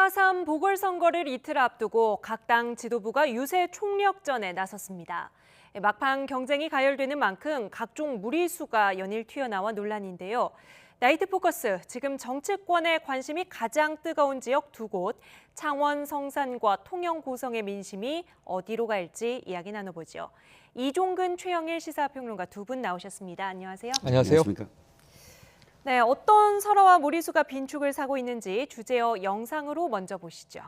4.3 보궐선거를 이틀 앞두고 각 당 지도부가 유세 총력전에 나섰습니다. 막판 경쟁이 가열되는 만큼 각종 무리수가 연일 튀어나와 논란인데요. 나이트 포커스, 지금 정치권의 관심이 가장 뜨거운 지역 두 곳, 창원 성산과 통영 고성의 민심이 어디로 갈지 이야기 나눠보죠. 이종근, 최영일 시사평론가 두 분 나오셨습니다. 안녕하세요. 안녕하세요. 네, 어떤 설화와 무리수가 빈축을 사고 있는지 주제어 영상으로 먼저 보시죠.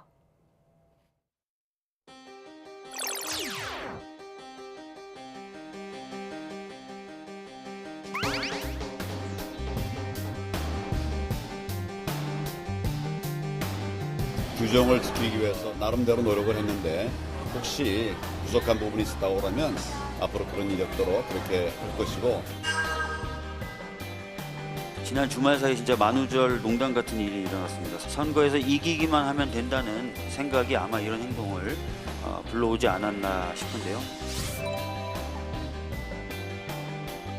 규정을 지키기 위해서 나름대로 노력을 했는데 혹시 부족한 부분이 있었다고 그러면 앞으로 그런 일이 없도록 그렇게 할 것이고, 지난 주말 사이 진짜 만우절 농단 같은 일이 일어났습니다. 선거에서 이기기만 하면 된다는 생각이 아마 이런 행동을 불러오지 않았나 싶은데요.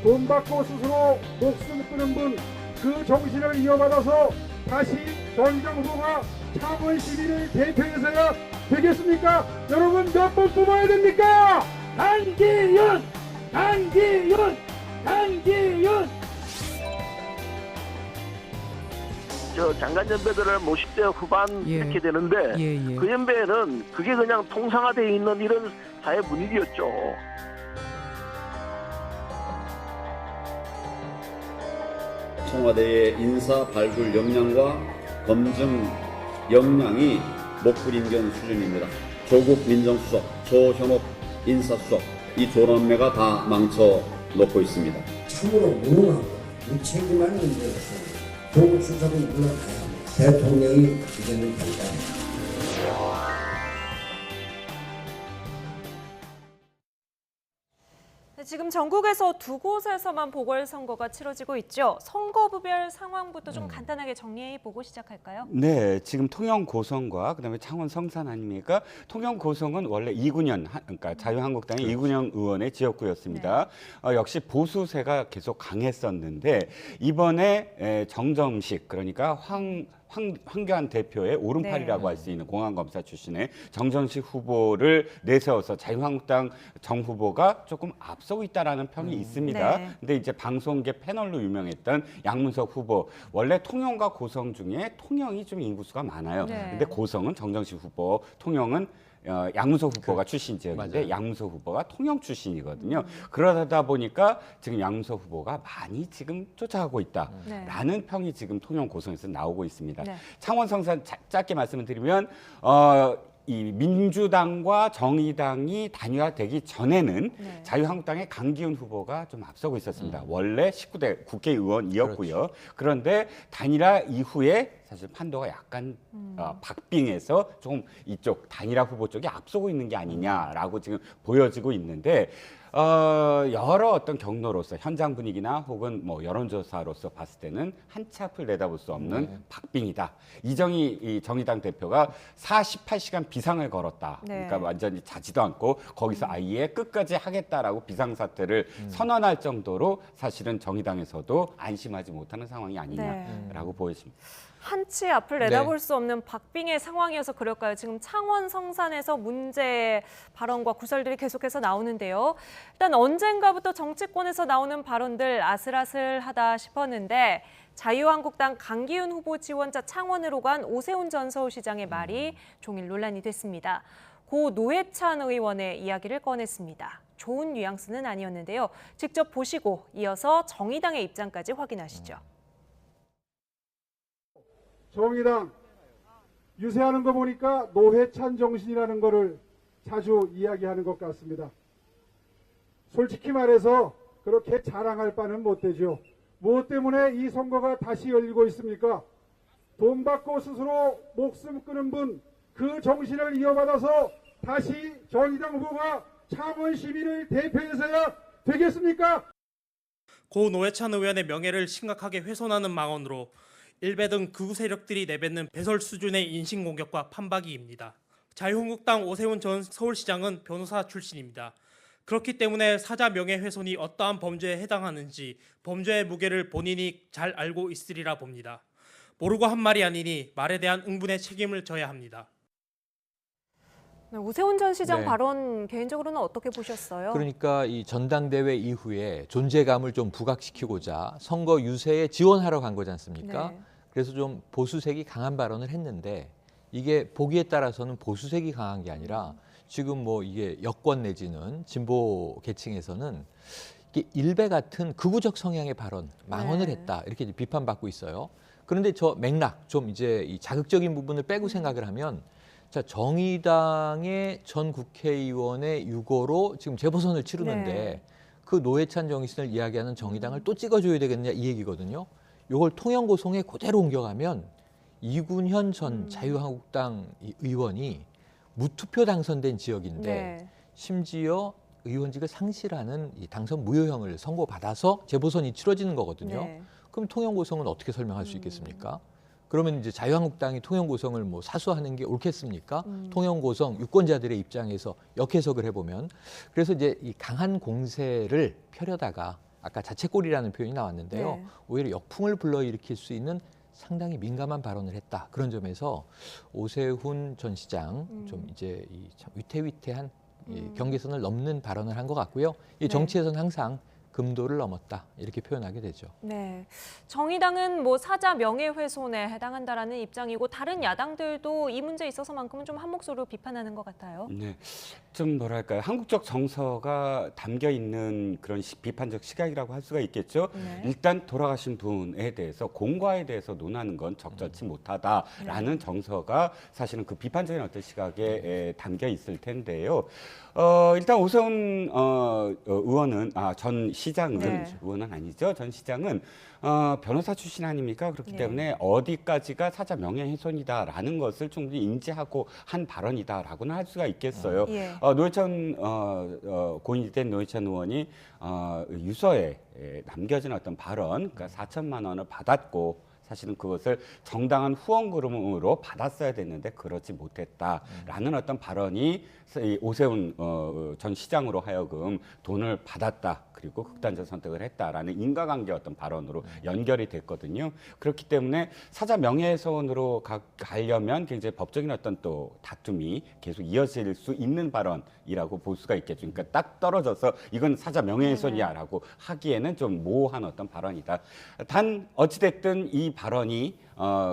돈 받고 스스로 목숨 끊은 분, 그 정신을 이어받아서 다시 정의당 후보가 창원 시민을 대표해서야 되겠습니까? 여러분 몇 번 뽑아야 됩니까? 강기윤! 강기윤! 강기윤! 장관 연배들을 50대 후반 이렇게 되는데 그 연배에는 그게 그냥 통상화되어 있는 이런 사회 분위기였죠. 청와대의 인사 발굴 역량과 검증 역량이 목불인견 수준입니다. 조국 민정수석, 조현옥 인사수석, 이 조남매가 다 망쳐 놓고 있습니다. 참으로 무능하고 무책임한 문제였습니다. 조국 수석은 물러가야 합니다. 대통령이 이제는 결단합니다. 지금 전국에서 두 곳에서만 보궐선거가 치러지고 있죠. 선거부별 상황부터 좀 간단하게 정리해보고 시작할까요? 네, 지금 통영 고성과 그다음에 창원 성산 아닙니까? 통영 고성은 원래 이군현, 그러니까 자유한국당의 이군현 의원의 지역구였습니다. 역시 보수세가 계속 강했었는데 이번에 정점식, 그러니까 황교안 대표의 오른팔이라고 할 수 있는 공안검사 출신의 정점식 후보를 내세워서 자유한국당 정 후보가 조금 앞서고 있다라는 평이 있습니다. 근데 이제 방송계 패널로 유명했던 양문석 후보, 원래 통영과 고성 중에 통영이 좀 인구수가 많아요. 근데 고성은 정점식 후보, 통영은 양문석 후보가 출신 지역인데 양문석 후보가 통영 출신이거든요. 그러다 보니까 지금 양문석 후보가 많이 지금 쫓아가고 있다라는 평이 지금 통영 고성에서 나오고 있습니다. 창원 성산 짧게 말씀을 드리면 이 민주당과 정의당이 단일화되기 전에는 자유한국당의 강기훈 후보가 좀 앞서고 있었습니다. 원래 19대 국회의원이었고요. 그런데 단일화 이후에 사실 판도가 약간 박빙해서 조금 이쪽 단일화 후보 쪽이 앞서고 있는 게 아니냐라고 지금 보여지고 있는데, 여러 어떤 경로로서 현장 분위기나 혹은 뭐 여론조사로서 봤을 때는 한치 앞을 내다볼 수 없는 박빙이다. 이 정의당 대표가 48시간 비상을 걸었다. 그러니까 완전히 자지도 않고 거기서 아예 끝까지 하겠다라고 비상사태를 선언할 정도로 사실은 정의당에서도 안심하지 못하는 상황이 아니냐라고 보여집니다. 한치 앞을 내다볼 수 없는 박빙의 상황이어서 그럴까요? 지금 창원 성산에서 문제 발언과 구설들이 계속해서 나오는데요. 일단 언젠가부터 정치권에서 나오는 발언들 아슬아슬하다 싶었는데, 자유한국당 강기훈 후보 지원자 창원으로 간 오세훈 전 서울시장의 말이 종일 논란이 됐습니다. 고 노회찬 의원의 이야기를 꺼냈습니다. 좋은 뉘앙스는 아니었는데요. 직접 보시고 이어서 정의당의 입장까지 확인하시죠. 정의당 유세하는 거 보니까 노회찬 정신이라는 거를 자주 이야기하는 것 같습니다. 솔직히 말해서 그렇게 자랑할 바는 못 되죠. 무엇 때문에 이 선거가 다시 열리고 있습니까? 돈 받고 스스로 목숨 끊은 분, 그 정신을 이어받아서 다시 정의당 후보가 창원 시민을 대표해서야 되겠습니까? 고 노회찬 의원의 명예를 심각하게 훼손하는 망언으로 일베 등 극우 세력들이 내뱉는 배설 수준의 인신공격과 판박이입니다. 자유한국당 오세훈 전 서울시장은 변호사 출신입니다. 그렇기 때문에 사자 명예훼손이 어떠한 범죄에 해당하는지 범죄의 무게를 본인이 잘 알고 있으리라 봅니다. 모르고 한 말이 아니니 말에 대한 응분의 책임을 져야 합니다. 네, 오세훈 전 시장 네. 발언 개인적으로는 어떻게 보셨어요? 그러니까 이 전당대회 이후에 존재감을 좀 부각시키고자 선거 유세에 지원하러 간 거지 않습니까? 네. 그래서 좀 보수색이 강한 발언을 했는데 이게 보기에 따라서는 보수색이 강한 게 아니라 지금 뭐 이게 여권 내지는 진보 계층에서는 이게 일베 같은 극우적 성향의 발언, 망언을 네. 했다 이렇게 이제 비판받고 있어요. 그런데 저 맥락 좀 이제 이 자극적인 부분을 빼고 생각을 하면 자 정의당의 전 국회의원의 유고로 지금 재보선을 치르는데 네. 그 노회찬 정신을 이야기하는 정의당을 또 찍어줘야 되겠냐 이 얘기거든요. 이걸 통영고성에 그대로 옮겨가면 이군현 전 자유한국당 의원이 무투표 당선된 지역인데 네. 심지어 의원직을 상실하는 이 당선 무효형을 선고받아서 재보선이 치러지는 거거든요. 네. 그럼 통영고성은 어떻게 설명할 수 있겠습니까? 그러면 이제 자유한국당이 통영고성을 뭐 사수하는 게 옳겠습니까? 통영고성 유권자들의 입장에서 역해석을 해보면 그래서 이제 이 강한 공세를 펴려다가 아까 자책골이라는 표현이 나왔는데요. 네. 오히려 역풍을 불러일으킬 수 있는 상당히 민감한 발언을 했다. 그런 점에서 오세훈 전 시장 좀 이제 이 참 위태위태한 이 경계선을 넘는 발언을 한 것 같고요. 이 정치에서는 항상 금도를 넘었다 이렇게 표현하게 되죠. 네, 정의당은 뭐 사자 명예훼손에 해당한다라는 입장이고 다른 야당들도 이 문제에 있어서만큼은 좀 한 목소리로 비판하는 것 같아요. 네, 좀 뭐랄까요, 한국적 정서가 담겨 있는 그런 비판적 시각이라고 할 수가 있겠죠. 네. 일단 돌아가신 분에 대해서 공과에 대해서 논하는 건 적절치 못하다라는 정서가 사실은 그 비판적인 어떤 시각에 담겨 있을 텐데요. 일단 오세훈 의원은 전 시장은 네. 의원은 아니죠. 전 시장은 변호사 출신 아닙니까? 그렇기 네. 때문에 어디까지가 사자 명예훼손이다라는 것을 충분히 인지하고 한 발언이다라고는 할 수가 있겠어요. 예. 노회찬 고인이 된 노회찬 의원이 유서에 남겨진 어떤 발언, 그러니까 4천만 원을 받았고 사실은 그것을 정당한 후원금으로 받았어야 됐는데 그러지 못했다라는 어떤 발언이 오세훈 전 시장으로 하여금 돈을 받았다. 그리고 극단적 선택을 했다라는 인과관계 어떤 발언으로 연결이 됐거든요. 그렇기 때문에 사자 명예훼손으로 가려면 굉장히 법적인 어떤 또 다툼이 계속 이어질 수 있는 발언이라고 볼 수가 있겠죠. 그러니까 딱 떨어져서 이건 사자 명예훼손이야라고 하기에는 좀 모호한 어떤 발언이다. 단 어찌됐든 이 발언이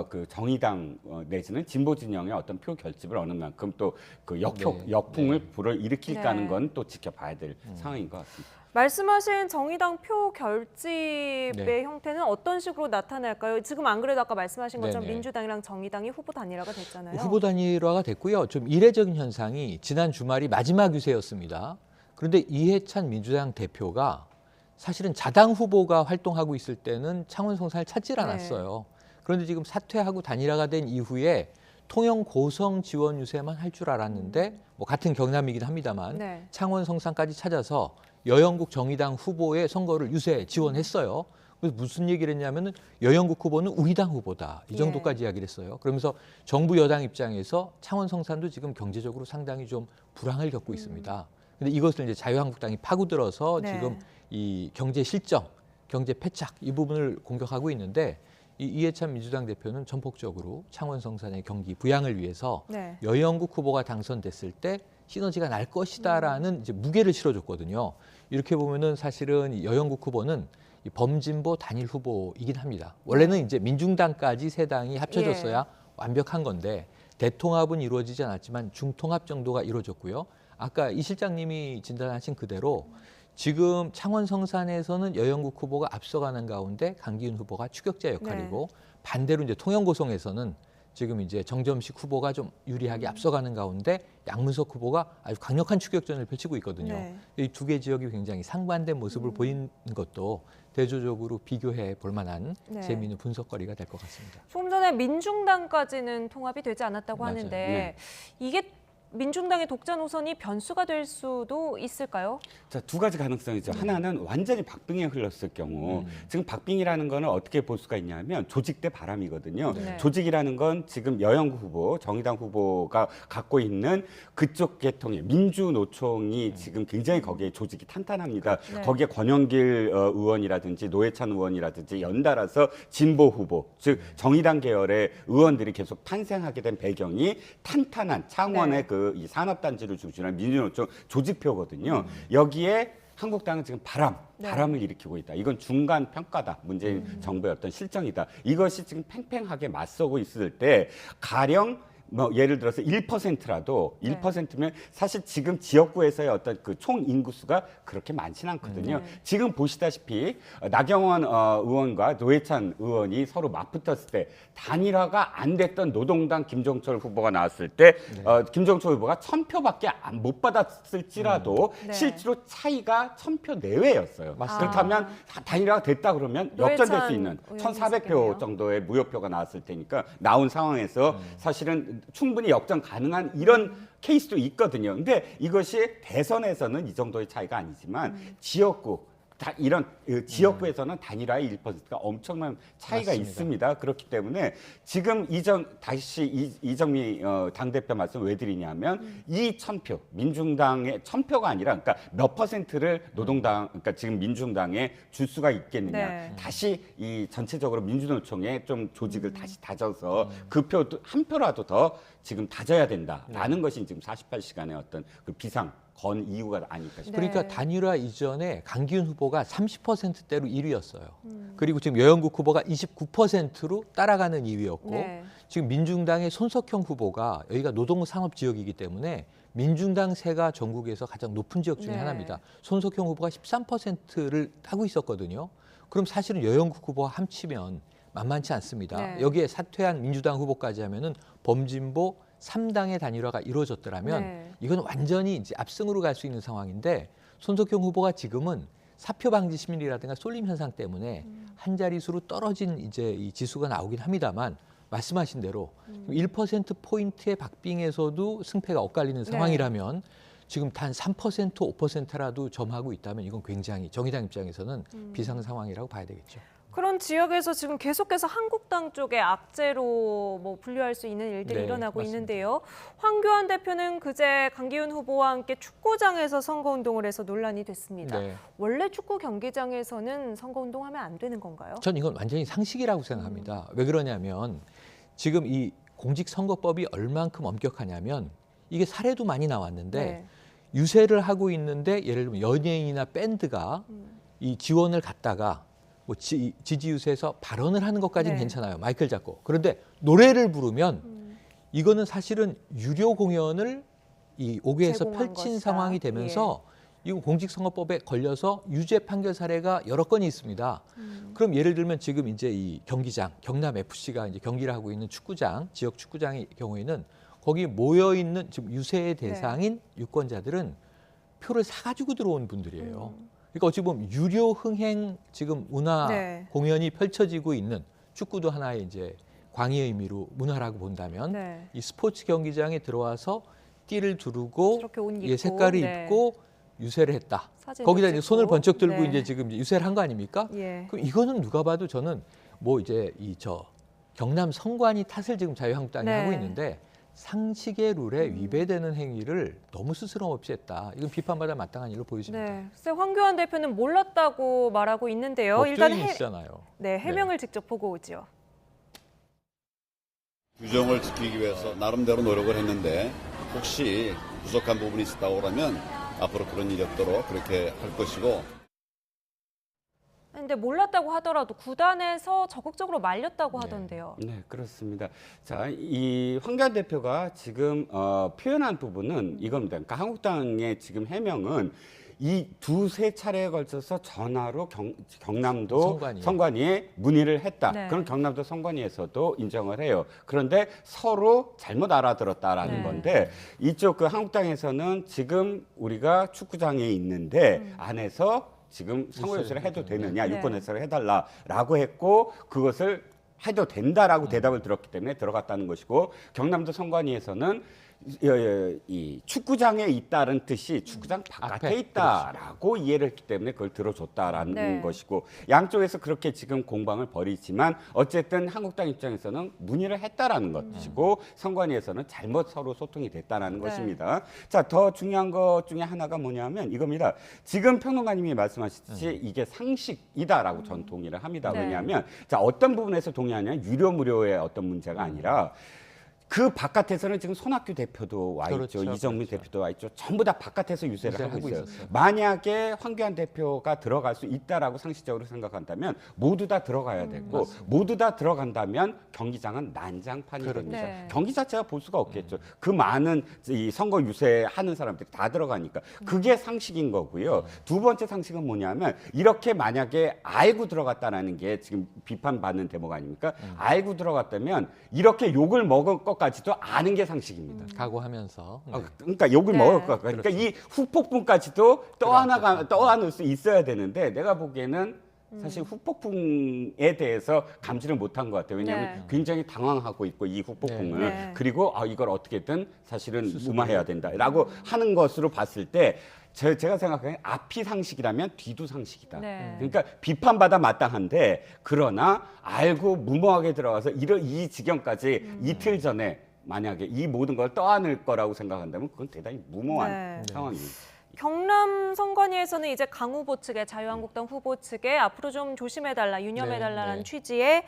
그 정의당 내지는 진보 진영의 어떤 표 결집을 어느 만큼 또 그 역풍을 불어일으킬까는 네. 건 또 지켜봐야 될 상황인 것 같습니다. 말씀하신 정의당 표 결집의 네. 형태는 어떤 식으로 나타날까요? 지금 안 그래도 아까 말씀하신 것처럼 네네. 민주당이랑 정의당이 후보 단일화가 됐잖아요. 후보 단일화가 됐고요. 좀 이례적인 현상이 지난 주말이 마지막 유세였습니다. 그런데 이해찬 민주당 대표가 사실은 자당 후보가 활동하고 있을 때는 창원 성산을 찾질 않았어요. 그런데 지금 사퇴하고 단일화가 된 이후에 통영 고성 지원 유세만 할 줄 알았는데 뭐 같은 경남이긴 합니다만 네. 창원 성산까지 찾아서 여영국 정의당 후보의 선거를 유세 지원했어요. 그래서 무슨 얘기를 했냐면은 여영국 후보는 우리 당 후보다 이 정도까지 이야기를 했어요. 그러면서 정부 여당 입장에서 창원 성산도 지금 경제적으로 상당히 좀 불황을 겪고 있습니다. 근데 이것을 이제 자유한국당이 파고들어서 네. 지금 이 경제 실정, 경제 패착 이 부분을 공격하고 있는데 이해찬 민주당 대표는 전폭적으로 창원 성산의 경기 부양을 위해서 네. 여영국 후보가 당선됐을 때 시너지가 날 것이다라는 이제 무게를 실어줬거든요. 이렇게 보면은 사실은 여영국 후보는 이 범진보 단일 후보이긴 합니다. 원래는 이제 민중당까지 세 당이 합쳐졌어야 완벽한 건데 대통합은 이루어지지 않았지만 중통합 정도가 이루어졌고요. 아까 이 실장님이 진단하신 그대로 지금 창원 성산에서는 여영국 후보가 앞서가는 가운데 강기훈 후보가 추격자 역할이고 반대로 이제 통영 고성에서는 지금 이제 정점식 후보가 좀 유리하게 앞서가는 가운데 양문석 후보가 아주 강력한 추격전을 펼치고 있거든요. 네. 이 두 개 지역이 굉장히 상반된 모습을 보이는 것도 대조적으로 비교해 볼 만한 네. 재미있는 분석거리가 될 것 같습니다. 조금 전에 민중당까지는 통합이 되지 않았다고 맞아요. 하는데 네. 이게 민중당의 독자 노선이 변수가 될 수도 있을까요? 자, 두 가지 가능성이죠. 하나는 완전히 박빙에 흘렀을 경우 지금 박빙이라는 거는 어떻게 볼 수가 있냐면 조직 대 바람이거든요. 네. 조직이라는 건 지금 여영 후보, 정의당 후보가 갖고 있는 그쪽 계통의 민주노총이 지금 굉장히 거기에 조직이 탄탄합니다. 네. 거기에 권영길 의원이라든지 노회찬 의원이라든지 연달아서 진보 후보, 즉 정의당 계열의 의원들이 계속 탄생하게 된 배경이 탄탄한 창원의 네. 이 산업단지를 중심으로 한 민주노총 조직표거든요. 여기에 한국당은 지금 바람을 일으키고 있다. 이건 중간 평가다. 문재인 정부의 어떤 실정이다. 이것이 지금 팽팽하게 맞서고 있을 때 가령 뭐 예를 들어서 1%라도 네. 1%면 사실 지금 지역구에서의 어떤 그 총 인구수가 그렇게 많지는 않거든요. 지금 보시다시피 나경원 의원과 노회찬 의원이 서로 맞붙었을 때 단일화가 안 됐던 노동당 김종철 후보가 나왔을 때 김종철 후보가 1000표밖에 못 받았을지라도 네. 실제로 차이가 1000표 내외였어요. 맞습니다. 그렇다면 단일화가 됐다 그러면 역전될 수 있는 노회찬 1400표 의원이 정도의 무효표가 나왔을 테니까 나온 상황에서 사실은 충분히 역전 가능한 이런 케이스도 있거든요. 근데 이것이 대선에서는 이 정도의 차이가 아니지만 지역구 이런 지역구에서는 단일화의 1%가 엄청난 차이가 맞습니다. 있습니다. 그렇기 때문에 지금 다시 이정미 당대표 말씀 왜 드리냐면 이 1000표, 민중당의 1000표가 아니라 그러니까 몇 %를 노동당, 그러니까 지금 민중당에 줄 수가 있겠느냐. 네. 다시 이 전체적으로 민주노총에 좀 조직을 다시 다져서 그 표도 한 표라도 더 지금 다져야 된다라는 것이 지금 48시간의 어떤 그 비상 건 이유가 아닐까 싶습니다. 네. 그러니까 단일화 이전에 강기훈 후보가 30%대로 1위였어요. 그리고 지금 여영국 후보가 29%로 따라가는 2위였고 네. 지금 민중당의 손석형 후보가 여기가 노동산업 지역이기 때문에 민중당 세가 전국에서 가장 높은 지역 중에 네. 하나입니다. 손석형 후보가 13%를 하고 있었거든요. 그럼 사실은 여영국 후보와 합치면 만만치 않습니다. 네. 여기에 사퇴한 민주당 후보까지 하면은 범진보 3당의 단일화가 이루어졌더라면 네. 이건 완전히 이제 압승으로 갈 수 있는 상황인데 손석형 후보가 지금은 사표 방지 심리라든가 쏠림 현상 때문에 한 자릿수로 떨어진 이제 이 지수가 나오긴 합니다만 말씀하신 대로 1% 포인트의 박빙에서도 승패가 엇갈리는 상황이라면 지금 단 3% 5%라도 점하고 있다면 이건 굉장히 정의당 입장에서는 비상 상황이라고 봐야 되겠죠. 그런 지역에서 지금 계속해서 한국당 쪽에 악재로 뭐 분류할 수 있는 일들이 네, 일어나고 맞습니다. 있는데요. 황교안 대표는 그제 강기훈 후보와 함께 축구장에서 선거운동을 해서 논란이 됐습니다. 네. 원래 축구 경기장에서는 선거운동하면 안 되는 건가요? 전 이건 완전히 상식이라고 생각합니다. 왜 그러냐면 지금 이 공직선거법이 얼만큼 엄격하냐면 이게 사례도 많이 나왔는데 네. 유세를 하고 있는데 예를 들면 연예인이나 밴드가 이 지원을 갖다가 뭐 지지 유세에서 발언을 하는 것까지는 네. 괜찮아요. 마이크를 잡고. 그런데 노래를 부르면 이거는 사실은 유료 공연을 이 5개에서 제공한 펼친 것이다. 상황이 되면서 이거 공직선거법에 걸려서 유죄 판결 사례가 여러 건이 있습니다. 그럼 예를 들면 지금 이제 이 경기장, 경남 FC가 이제 경기를 하고 있는 축구장, 지역 축구장의 경우에는 거기 모여 있는 지금 유세의 대상인 유권자들은 표를 사가지고 들어온 분들이에요. 그러니까 어찌 보면 유료 흥행 지금 문화 네. 공연이 펼쳐지고 있는 축구도 하나의 이제 광의의 의미로 문화라고 본다면 네. 이 스포츠 경기장에 들어와서 띠를 두르고 저렇게 옷 입고, 예, 색깔을 네. 입고 유세를 했다. 사진도 거기다 이제 찍고. 손을 번쩍 들고 네. 이제 지금 유세를 한 거 아닙니까? 예. 그럼 이거는 누가 봐도 저는 뭐 이제 경남 성관이 탓을 지금 자유한국당이 네. 하고 있는데 상식의 룰에 위배되는 행위를 너무 스스럼 없이 했다. 이건 비판받아 마땅한 일로 보여집니다. 네. 글쎄 황교안 대표는 몰랐다고 말하고 있는데요. 일단 법조인이시잖아요. 해명을 직접 보고 오죠. 규정을 지키기 위해서 나름대로 노력을 했는데 혹시 부족한 부분이 있었다고 그러면 앞으로 그런 일이 없도록 그렇게 할 것이고. 근데 몰랐다고 하더라도 구단에서 적극적으로 말렸다고 하던데요. 네, 그렇습니다. 자, 이 황교안 대표가 지금 표현한 부분은 이겁니다. 그러니까 한국당의 지금 해명은 이 두세 차례에 걸쳐서 전화로 경남도 선관위에 문의를 했다. 네. 그럼 경남도 선관위에서도 인정을 해요. 그런데 서로 잘못 알아들었다라는 네. 건데 이쪽 그 한국당에서는 지금 우리가 축구장에 있는데 안에서 지금 상호유세를 해도 되느냐, 네. 유권 해설을 해달라라고 했고 그것을 해도 된다라고 대답을 들었기 때문에 들어갔다는 것이고 경남도 선관위에서는 이 축구장에 있다는 뜻이 축구장 바깥에 앞에, 있다라고 이해를 했기 때문에 그걸 들어줬다라는 네. 것이고 양쪽에서 그렇게 지금 공방을 벌이지만 어쨌든 한국당 입장에서는 문의를 했다라는 것이고 선관위에서는 잘못 서로 소통이 됐다라는 네. 것입니다. 자, 더 중요한 것 중에 하나가 뭐냐면 이겁니다. 지금 평론가님이 말씀하셨듯이 이게 상식이다라고 전 동의를 합니다. 네. 왜냐하면 자, 어떤 부분에서 동의하냐면 유료 무료의 어떤 문제가 아니라 그 바깥에서는 지금 손학규 대표도 와 있죠. 그렇죠, 이정민 그렇죠. 대표도 와 있죠. 전부 다 바깥에서 유세를 유세를 하고 하고 있어요. 있었어요. 만약에 황교안 대표가 들어갈 수 있다라고 상식적으로 생각한다면 모두 다 들어가야 되고 모두 다 들어간다면 경기장은 난장판이 그렇죠. 됩니다. 네. 경기 자체가 볼 수가 없겠죠. 그 많은 이 선거 유세하는 사람들이 다 들어가니까 그게 상식인 거고요. 두 번째 상식은 뭐냐면 이렇게 만약에 알고 들어갔다라는 게 지금 비판받는 대목 아닙니까? 알고 들어갔다면 이렇게 욕을 먹을 것까지도 아는 게 상식입니다. 각오하면서. 네. 그러니까 욕을 네. 먹을 것 그러니까 이 후폭풍까지도 떠안을 수 있어야 되는데 내가 보기에는 사실 후폭풍에 대해서 감지를 못한 것 같아요. 왜냐하면 네. 굉장히 당황하고 있고 이 후폭풍을 네. 그리고 이걸 어떻게든 사실은 무마해야 된다라고 하는 것으로 봤을 때 제가 생각하기엔 앞이 상식이라면 뒤도 상식이다. 네. 그러니까 비판받아 마땅한데 그러나 알고 무모하게 들어가서 이 지경까지 이틀 전에 만약에 이 모든 걸 떠안을 거라고 생각한다면 그건 대단히 무모한 네. 상황입니다. 경남 선관위에서는 이제 강 후보 측에 자유한국당 후보 측에 앞으로 좀 조심해달라, 유념해달라는 네. 취지의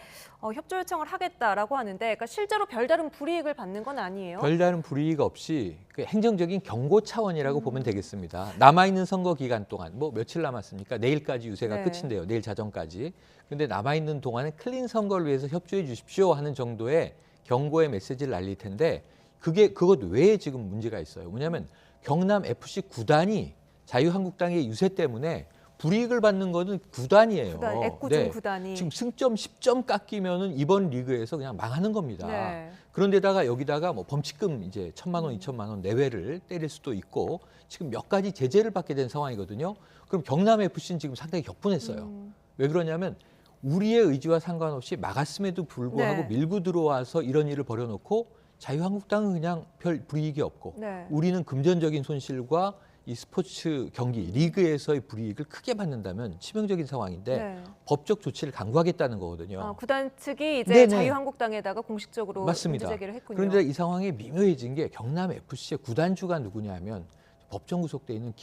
협조 요청을 하겠다라고 하는데 그러니까 실제로 별다른 불이익을 받는 건 아니에요? 별다른 불이익 없이 그 행정적인 경고 차원이라고 보면 되겠습니다. 남아있는 선거 기간 동안 뭐 며칠 남았습니까? 내일까지 유세가 네. 끝인데요. 내일 자정까지. 근데 남아있는 동안에 클린 선거를 위해서 협조해 주십시오 하는 정도의 경고의 메시지를 날릴 텐데 그것 외에 지금 문제가 있어요. 뭐냐면 경남 FC 구단이 자유한국당의 유세 때문에 불이익을 받는 거는 구단이에요. 애꿎은 구단이. 지금 승점 10점 깎이면은 이번 리그에서 그냥 망하는 겁니다. 네. 그런데다가 여기다가 뭐 범칙금 이제 1,000만 원, 2,000만 원 내외를 때릴 수도 있고 지금 몇 가지 제재를 받게 된 상황이거든요. 그럼 경남 FC는 지금 상당히 격분했어요. 왜 그러냐면 우리의 의지와 상관없이 막았음에도 불구하고 네. 밀고 들어와서 이런 일을 벌여놓고 자유한국당은 그냥 별 불이익이 없고 네. 우리는 금전적인 손실과 이 스포츠 경기 리그에서의 불이익을 크게 받는다면 치명적인 상황인데 네. 법적 조치를 강구하겠다는 거거든요. 구단 측이 이제 네네. 자유한국당에다가 공식적으로 맞습니다. 문제 제기를 했군요. 그런데 이 상황이 미묘해진 게 경남 FC의 구단주가 누구냐면 법정 구속돼 있는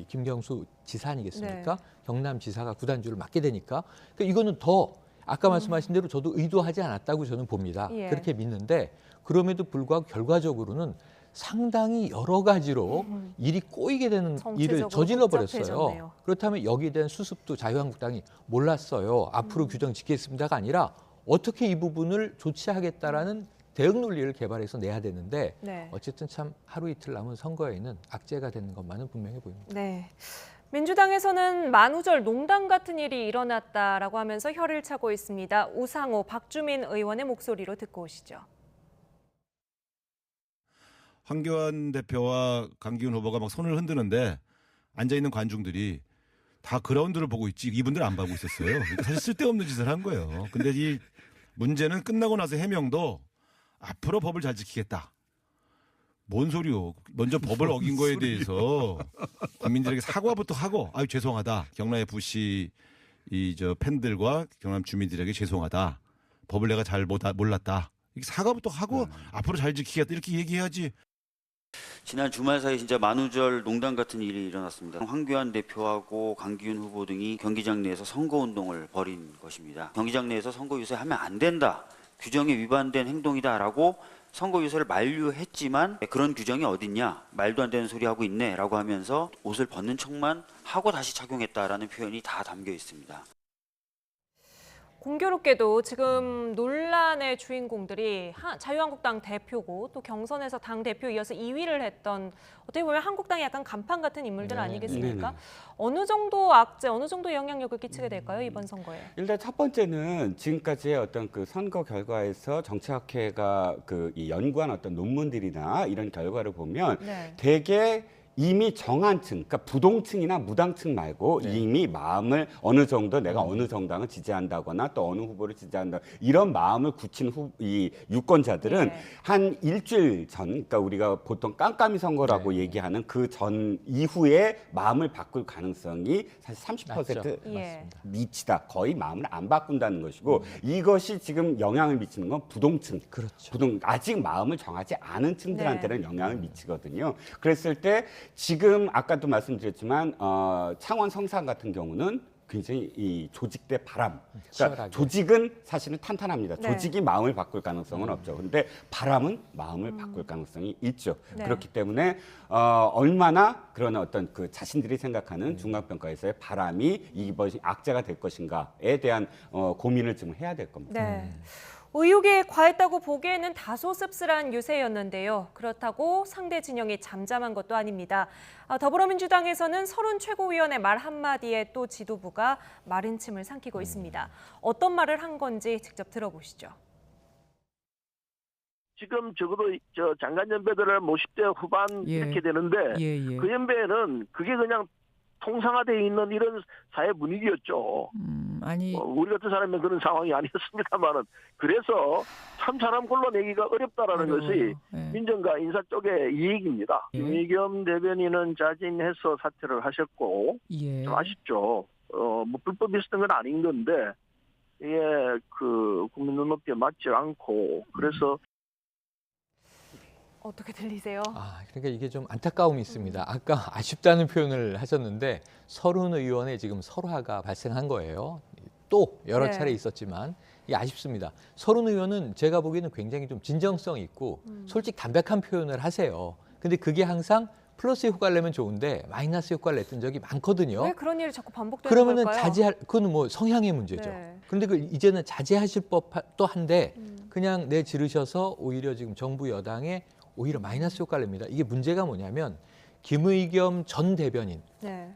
김경수 지사 아니겠습니까? 네. 경남지사가 구단주를 맡게 되니까 그러니까 이거는 더 아까 말씀하신 대로 저도 의도하지 않았다고 저는 봅니다. 예. 그렇게 믿는데 그럼에도 불구하고 결과적으로는 상당히 여러 가지로 일이 꼬이게 되는 일을 정치적으로 저질러 버렸어요. 복잡해졌네요. 그렇다면 여기에 대한 수습도 자유한국당이 몰랐어요. 앞으로 규정 지키겠습니다가 아니라 어떻게 이 부분을 조치하겠다라는 대응 논리를 개발해서 내야 되는데 네. 어쨌든 참 하루 이틀 남은 선거에는 악재가 되는 것만은 분명해 보입니다. 네. 민주당에서는 만우절 농단 같은 일이 일어났다라고 하면서 혀를 차고 있습니다. 우상호, 박주민 의원의 목소리로 듣고 오시죠. 황교안 대표와 강기훈 후보가 막 손을 흔드는데 앉아있는 관중들이 다 그라운드를 보고 있지 이분들 안 보고 있었어요. 그러니까 사실 쓸데없는 짓을 한 거예요. 근데 이 문제는 끝나고 나서 해명도 앞으로 법을 잘 지키겠다. 뭔 소리요? 먼저 법을 어긴 거에 대해서 국민들에게 사과부터 하고 아유 죄송하다. 경남 FC 저 팬들과 경남 주민들에게 죄송하다. 법을 내가 잘 몰랐다. 이렇게 사과부터 하고 앞으로 잘 지키겠다 이렇게 얘기해야지. 지난 주말 사이 진짜 만우절 농단 같은 일이 일어났습니다. 황교안 대표하고 강기훈 후보 등이 경기장 내에서 선거운동을 벌인 것입니다. 경기장 내에서 선거 유세하면 안 된다. 규정에 위반된 행동이다라고 선거 유세를 만류했지만 그런 규정이 어딨냐, 말도 안 되는 소리 하고 있네 라고 하면서 옷을 벗는 척만 하고 다시 착용했다라는 표현이 다 담겨 있습니다. 공교롭게도 지금 논란의 주인공들이 자유한국당 대표고 또 경선에서 당 대표 이어서 2위를 했던 어떻게 보면 한국당의 약간 간판 같은 인물들 아니겠습니까? 어느 정도 악재, 어느 정도 영향력을 끼치게 될까요, 이번 선거에? 일단 첫 번째는 지금까지의 어떤 그 선거 결과에서 정치학회가 이 연구한 어떤 논문들이나 이런 결과를 보면 네. 대개 이미 정한 층, 그러니까 부동층이나 무당층 말고 이미 마음을 어느 정도 내가 어느 정당을 지지한다거나 또 어느 후보를 지지한다 이런 마음을 굳힌 이 유권자들은 한 일주일 전, 그러니까 우리가 보통 깜깜이 선거라고 얘기하는 그 전 이후에 마음을 바꿀 가능성이 사실 30% 미치다. 거의 마음을 안 바꾼다는 것이고 이것이 지금 영향을 미치는 건 부동층, 아직 마음을 정하지 않은 층들한테는 영향을 미치거든요. 그랬을 때 지금 아까도 말씀드렸지만 창원 성산 같은 경우는 굉장히 이 조직 대 바람. 그러니까 조직은 사실은 탄탄합니다. 조직이 마음을 바꿀 가능성은 없죠. 그런데 바람은 마음을 바꿀 가능성이 있죠. 그렇기 때문에 얼마나 그런 어떤 그 자신들이 생각하는 중간평가에서의 바람이 이것이 악재가 될 것인가에 대한 고민을 좀 해야 될 겁니다. 의혹이 과했다고 보기에는 다소 씁쓸한 유세였는데요. 그렇다고 상대 진영이 잠잠한 것도 아닙니다. 더불어민주당에서는 서른 최고위원의 말 한마디에 또 지도부가 마른 침을 삼키고 있습니다. 어떤 말을 한 건지 직접 들어보시죠. 지금 적어도 장관 연배들을 50대 후반 이렇게 되는데 그 연배에는 그게 그냥 통상화되어 있는 이런 사회 분위기였죠. 아니 우리 같은 사람은 그런 상황이 아니었습니다만은 그래서 참 사람 골라내기가 어렵다라는 것이 민정과 인사 쪽의 이익입니다. 김의겸 대변인은 자진해서 사퇴를 하셨고 좀 아쉽죠. 뭐 불법 있었던 건 아닌 건데 이게 그 국민 눈높이에 맞지 않고 그래서 어떻게 들리세요? 그러니까 이게 좀 안타까움이 있습니다. 아까 아쉽다는 표현을 하셨는데 서른 의원의 지금 설화가 발생한 거예요. 또 여러 차례 있었지만 이게 아쉽습니다. 서른 의원은 제가 보기에는 굉장히 좀 진정성 있고 솔직 담백한 표현을 하세요. 근데 그게 항상 플러스 효과를 내면 좋은데 마이너스 효과를 냈던 적이 많거든요. 왜 그런 일이 자꾸 반복되는 그러면은 걸까요? 그건 뭐 성향의 문제죠. 그런데 그 이제는 자제하실 법도 한데 그냥 내지르셔서 오히려 지금 정부 여당에 오히려 마이너스 효과를 냅니다. 이게 문제가 뭐냐면 김의겸 전 대변인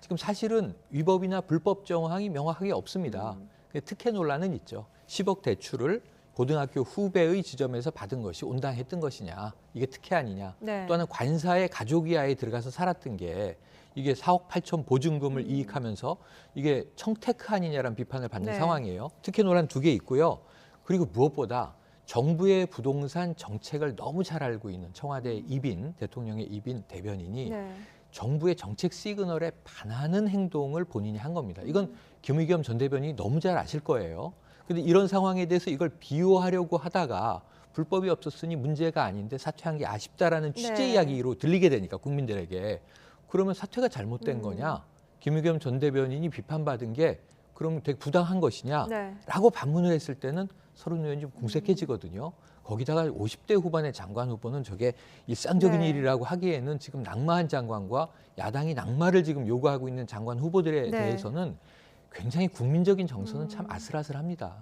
지금 사실은 위법이나 불법 정황이 명확하게 없습니다. 특혜 논란은 있죠. 10억 대출을 고등학교 후배의 지점에서 받은 것이 온당했던 것이냐. 이게 특혜 아니냐. 또 하나는 관사의 가족이하에 들어가서 살았던 게 이게 4억 8천 보증금을 이익하면서 이게 청테크 아니냐라는 비판을 받는 상황이에요. 특혜 논란 2개 있고요. 그리고 무엇보다 정부의 부동산 정책을 너무 잘 알고 있는 청와대 이빈, 대통령의 이빈 대변인이 정부의 정책 시그널에 반하는 행동을 본인이 한 겁니다. 이건 김의겸 전 대변인이 너무 잘 아실 거예요. 그런데 이런 상황에 대해서 이걸 비호하려고 하다가 불법이 없었으니 문제가 아닌데 사퇴한 게 아쉽다라는 취재 이야기로 들리게 되니까 국민들에게. 그러면 사퇴가 잘못된 거냐? 김의겸 전 대변인이 비판받은 게 그러면 되게 부당한 것이냐? 라고 반문을 했을 때는 서른 의원이 좀 궁색해지거든요. 거기다가 50대 후반의 장관 후보는 저게 일상적인 일이라고 하기에는 지금 낙마한 장관과 야당이 낙마를 지금 요구하고 있는 장관 후보들에 대해서는 굉장히 국민적인 정서는 참 아슬아슬합니다.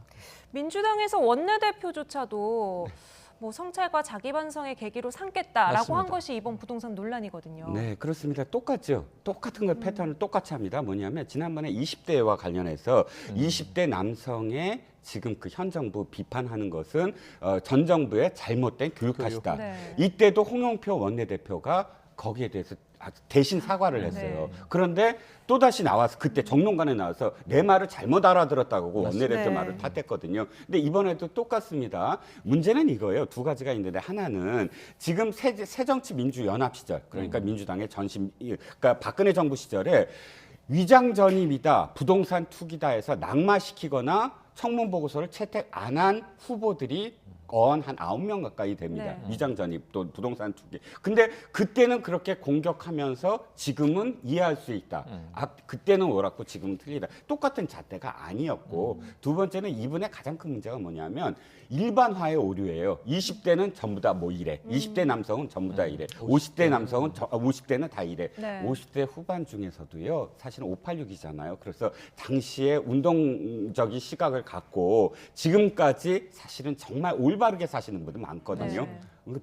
민주당에서 원내대표조차도 뭐 성찰과 자기 반성의 계기로 삼겠다라고 맞습니다. 한 것이 이번 부동산 논란이거든요. 네, 그렇습니다. 똑같죠. 똑같은 걸 패턴을 똑같이 합니다. 뭐냐면 지난번에 20대와 관련해서 20대 남성의 지금 그 현 정부 비판하는 것은 전 정부의 잘못된 교육 탓이다. 이때도 홍영표 원내대표가 거기에 대해서 대신 사과를 했어요. 그런데 또다시 나와서 그때 정론관에 나와서 내 말을 잘못 알아들었다고 원내대표 말을 탓했거든요. 근데 이번에도 똑같습니다. 문제는 이거예요. 2가지가 있는데 하나는 지금 새정치민주연합 시절 그러니까 민주당의 그러니까 박근혜 정부 시절에 위장전입이다, 부동산 투기다 해서 낙마시키거나 청문보고서를 채택 안 한 후보들이 한 9명 가까이 됩니다. 위장전입 또 부동산 투기. 근데 그때는 그렇게 공격하면서 지금은 이해할 수 있다. 그때는 옳았고 지금은 틀리다. 똑같은 잣대가 아니었고 두 번째는 이분의 가장 큰 문제가 뭐냐면 일반화의 오류예요. 20대는 전부 다 뭐 이래. 20대 남성은 전부 다 이래. 50대 남성은 50대는 다 이래. 50대 후반 중에서도요. 사실은 586이잖아요. 그래서 당시에 운동적인 시각을 갖고 지금까지 사실은 정말 올바르게 사시는 분들 많거든요.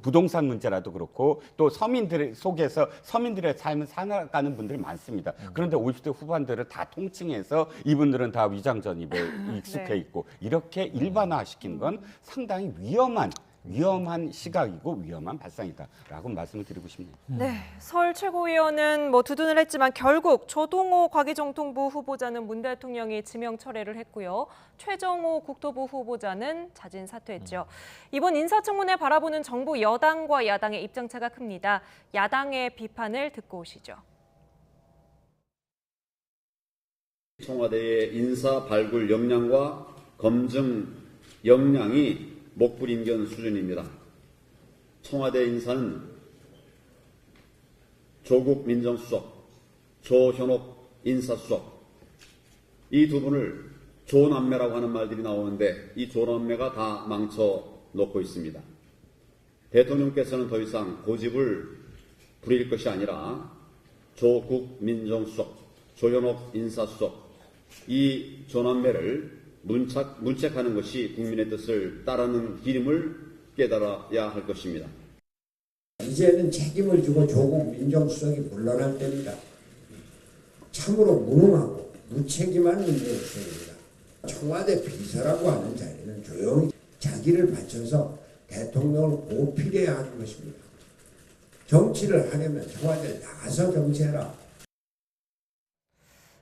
부동산 문제라도 그렇고 또 서민들 속에서 서민들의 삶을 살아가는 분들이 많습니다. 그런데 50대 후반들을 다 통칭해서 이분들은 다 위장전입에 익숙해 있고 이렇게 일반화시키는 건 상당히 위험한 위험한 시각이고 위험한 발상이다라고 말씀을 드리고 싶네요. 네, 설 최고위원은 뭐 두둔을 했지만 결국 조동호 과기정통부 후보자는 문 대통령이 지명 철회를 했고요. 최정호 국토부 후보자는 자진 사퇴했죠. 이번 인사청문회 바라보는 정부 여당과 야당의 입장차가 큽니다. 야당의 비판을 듣고 오시죠. 청와대의 인사 발굴 역량과 검증 역량이 목불인견 수준입니다. 청와대 인사는 조국 민정수석, 조현옥 인사수석 이 두 분을 조남매라고 하는 말들이 나오는데 이 조남매가 다 망쳐놓고 있습니다. 대통령께서는 더 이상 고집을 부릴 것이 아니라 조국 민정수석, 조현옥 인사수석 이 조남매를 문책하는 것이 국민의 뜻을 따르는 길임을 깨달아야 할 것입니다. 이제는 책임을 지고 조국 민정수석이 물러날 때입니다. 참으로 무능하고 무책임한 민정수석입니다. 청와대 비서라고 하는 자리는 조용히 자기를 바쳐서 대통령을 보필해야 하는 것입니다. 정치를 하려면 청와대에 나가서 정치해라.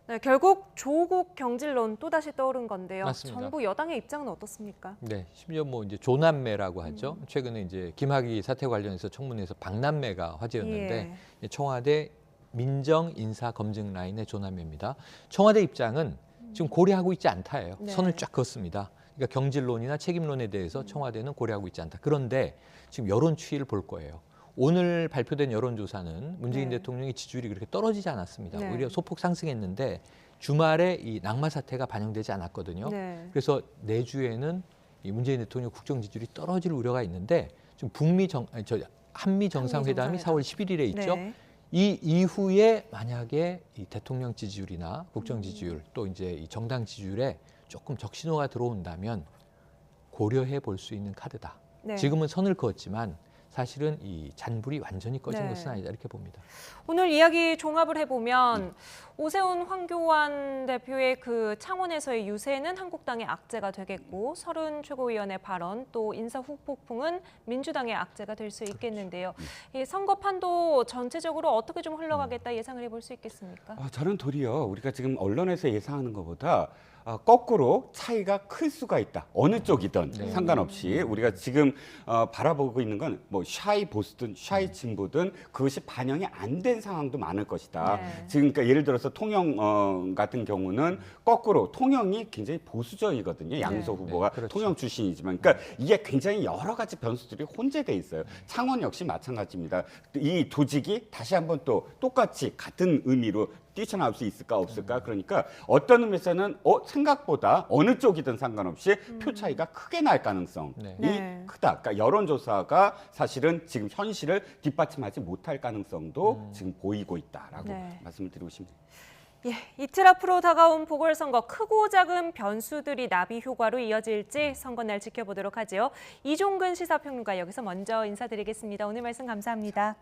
네, 결국 조국 경질론 또다시 떠오른 건데요. 맞습니다. 정부 여당의 입장은 어떻습니까? 네, 심지어 뭐 이제 조남매라고 하죠. 최근에 이제 김학의 사태 관련해서 청문회에서 박남매가 화제였는데 청와대 민정 인사 검증 라인의 조남매입니다. 청와대 입장은 지금 고려하고 있지 않다예요. 네. 선을 쫙 그었습니다. 그러니까 경질론이나 책임론에 대해서 청와대는 고려하고 있지 않다. 그런데 지금 여론 추이를 볼 거예요. 오늘 발표된 여론조사는 문재인 대통령의 지지율이 그렇게 떨어지지 않았습니다. 네. 오히려 소폭 상승했는데 주말에 이 낙마 사태가 반영되지 않았거든요. 네. 그래서 내주에는 이 문재인 대통령 국정 지지율이 떨어질 우려가 있는데 지금 한미 정상회담이 4월 11일에 있죠. 네. 이 이후에 만약에 이 대통령 지지율이나 국정 지지율 또 이제 이 정당 지지율에 조금 적신호가 들어온다면 고려해 볼 수 있는 카드다. 네. 지금은 선을 그었지만 사실은 이 잔불이 완전히 꺼진 네. 것은 아니다 이렇게 봅니다. 오늘 이야기 종합을 해보면 오세훈 황교안 대표의 그 창원에서의 유세는 한국당의 악재가 되겠고 서른 최고위원의 발언 또 인사 후폭풍은 민주당의 악재가 될 수 있겠는데요. 이 선거 판도 전체적으로 어떻게 좀 흘러가겠다 예상을 해볼 수 있겠습니까? 저는 도리어 우리가 지금 언론에서 예상하는 것보다 거꾸로 차이가 클 수가 있다. 어느 쪽이든 상관없이 우리가 지금 바라보고 있는 건 뭐 샤이 보수든 샤이 진보든 그것이 반영이 안 된 상황도 많을 것이다. 네. 지금 그러니까 예를 들어서 통영 같은 경우는 거꾸로 통영이 굉장히 보수적이거든요. 양소 후보가 그렇죠. 통영 출신이지만 그러니까 이게 굉장히 여러 가지 변수들이 혼재돼 있어요. 창원 역시 마찬가지입니다. 이 조직이 다시 한번 또 똑같이 같은 의미로 뛰쳐나올 수 있을까 없을까 그러니까 어떤 의미에서는 생각보다 어느 쪽이든 상관없이 표 차이가 크게 날 가능성이 크다. 그러니까 여론조사가 사실은 지금 현실을 뒷받침하지 못할 가능성도 지금 보이고 있다라고 말씀을 드리고 싶네요. 예, 이틀 앞으로 다가온 보궐선거 크고 작은 변수들이 나비 효과로 이어질지 선거날 지켜보도록 하죠. 이종근 시사평론가 여기서 먼저 인사드리겠습니다. 오늘 말씀 감사합니다.